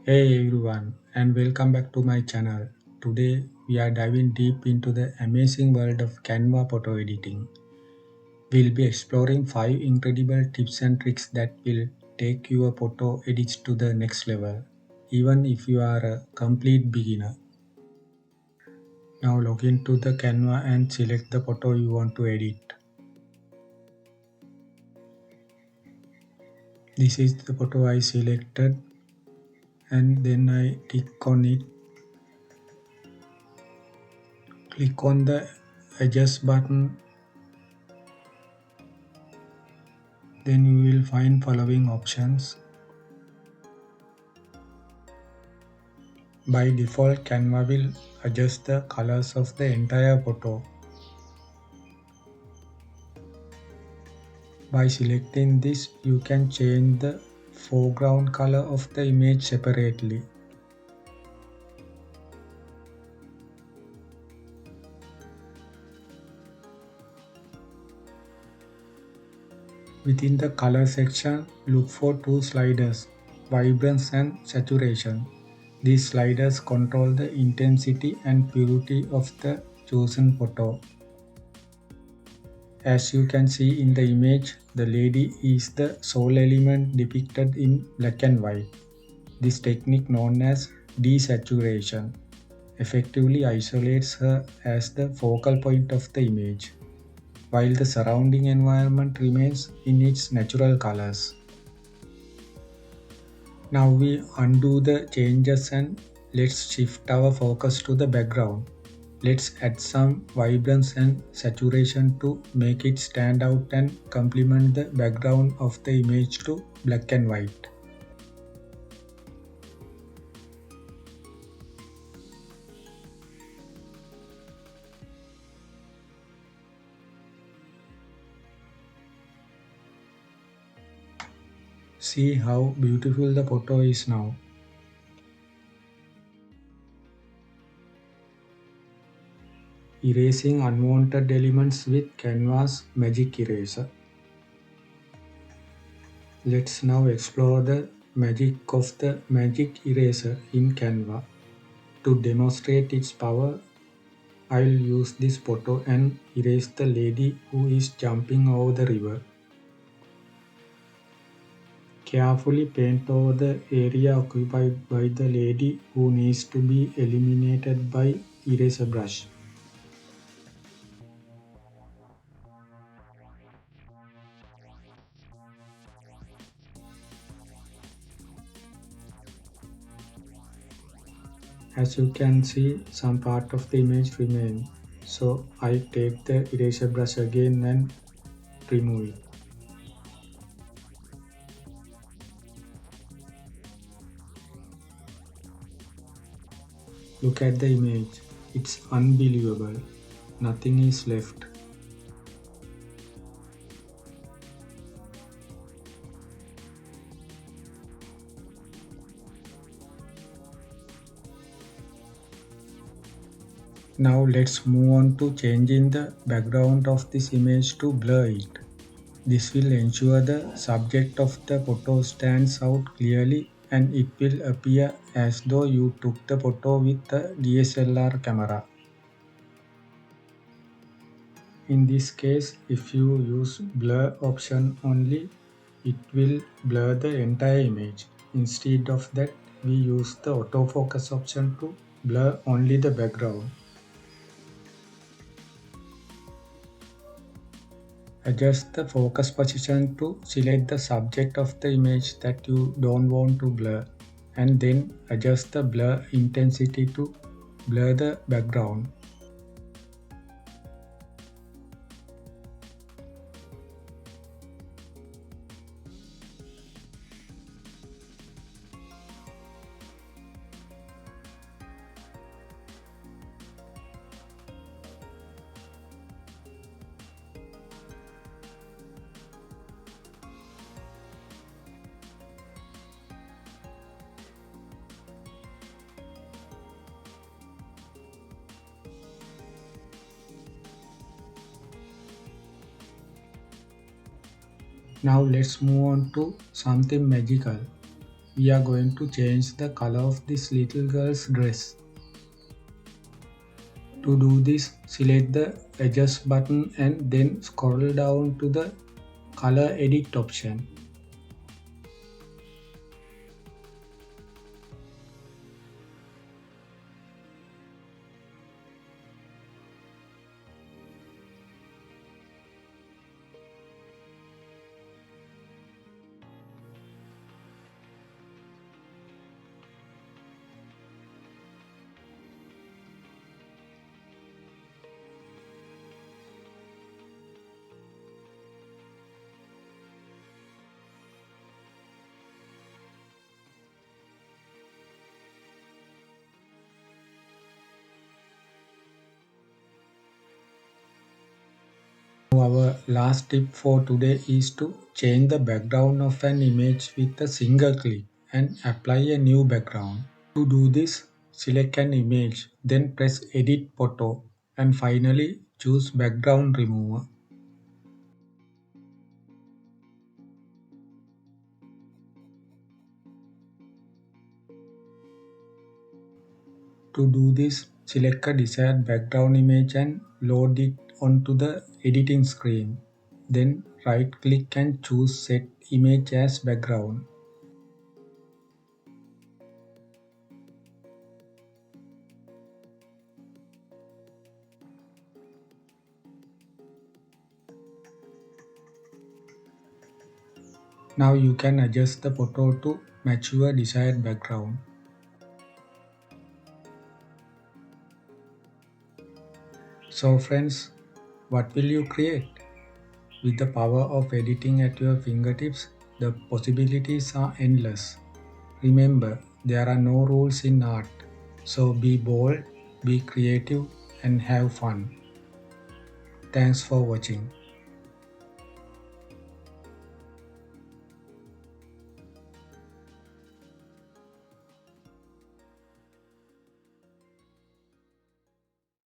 Hey everyone, and welcome back to my channel. Today we are diving deep into the amazing world of Canva photo editing. We'll be exploring 5 incredible tips and tricks that will take your photo edits to the next level, even if you are a complete beginner. Now log into the Canva and select the photo you want to edit. This is the photo I selected, and then I click on it. Click on the adjust button. Then you will find following options. By default, Canva will adjust the colors of the entire photo. By selecting this, you can change the foreground color of the image separately. Within the color section, look for two sliders, vibrance and saturation. These sliders control the intensity and purity of the chosen photo. As you can see in the image, the lady is the sole element depicted in black and white. This technique, known as desaturation, effectively isolates her as the focal point of the image, while the surrounding environment remains in its natural colors. Now we undo the changes and let's shift our focus to the background. Let's add some vibrance and saturation to make it stand out and complement the background of the image to black and white. See how beautiful the photo is now. Erasing unwanted elements with Canva's Magic Eraser. Let's now explore the magic of the Magic Eraser in Canva. To demonstrate its power, I'll use this photo and erase the lady who is jumping over the river. Carefully paint over the area occupied by the lady who needs to be eliminated by eraser brush. As you can see, some part of the image remain. So I take the eraser brush again and remove it. Look at the image. It's unbelievable. Nothing is left. Now let's move on to changing the background of this image to blur it. This will ensure the subject of the photo stands out clearly and it will appear as though you took the photo with a DSLR camera. In this case, if you use blur option only, it will blur the entire image. Instead of that, we use the autofocus option to blur only the background. Adjust the focus position to select the subject of the image that you don't want to blur, and then adjust the blur intensity to blur the background. Now let's move on to something magical. we are going to change the color of this little girl's dress. To do this, select the Adjust button and then scroll down to the Color Edit option. Our last tip for today is to change the background of an image with a single click and apply a new background. To do this, select an image, then press Edit Photo and finally choose Background Remover. To do this, select a desired background image and load it onto the editing screen. Then right click and choose Set Image as Background. Now you can adjust the photo to match your desired background. So friends, what will you create? With the power of editing at your fingertips, the possibilities are endless. Remember, there are no rules in art. So be bold, be creative, and have fun. Thanks for watching.